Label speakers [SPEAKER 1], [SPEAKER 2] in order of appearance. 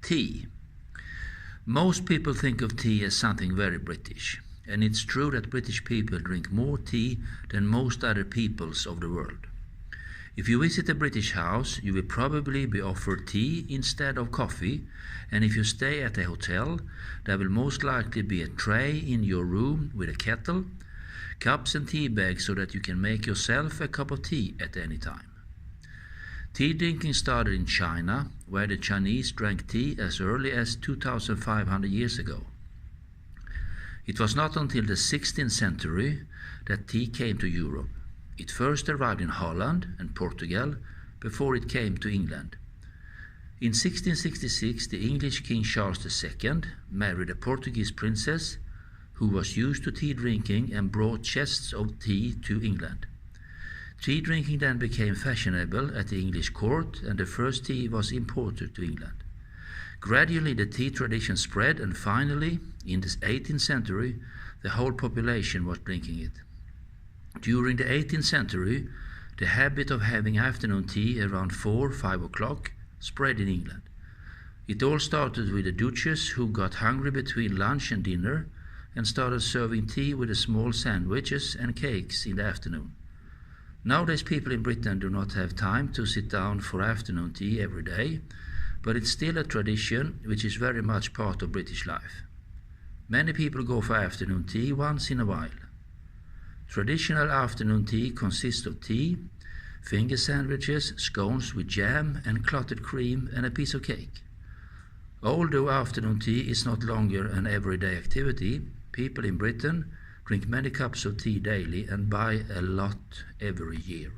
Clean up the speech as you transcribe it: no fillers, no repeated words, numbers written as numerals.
[SPEAKER 1] Tea. Most people think of tea as something very British, and it's true that British people drink more tea than most other peoples of the world. If you visit a British house, you will probably be offered tea instead of coffee, and if you stay at a hotel, there will most likely be a tray in your room with a kettle, cups and tea bags so that you can make yourself a cup of tea at any time. Tea drinking started in China, where the Chinese drank tea as early as 2,500 years ago. It was not until the 16th century that tea came to Europe. It first arrived in Holland and Portugal before it came to England. In 1666, the English King Charles II married a Portuguese princess who was used to tea drinking and brought chests of tea to England. Tea drinking then became fashionable at the English court, and the first tea was imported to England. Gradually the tea tradition spread, and finally, in the 18th century, the whole population was drinking it. During the 18th century, the habit of having afternoon tea around 4 or 5 o'clock spread in England. It all started with the Duchess, who got hungry between lunch and dinner and started serving tea with the small sandwiches and cakes in the afternoon. Nowadays people in Britain do not have time to sit down for afternoon tea every day, but it's still a tradition which is very much part of British life. Many people go for afternoon tea once in a while. Traditional afternoon tea consists of tea, finger sandwiches, scones with jam and clotted cream, and a piece of cake. Although afternoon tea is not longer an everyday activity, people in Britain drink many cups of tea daily and buy a lot every year.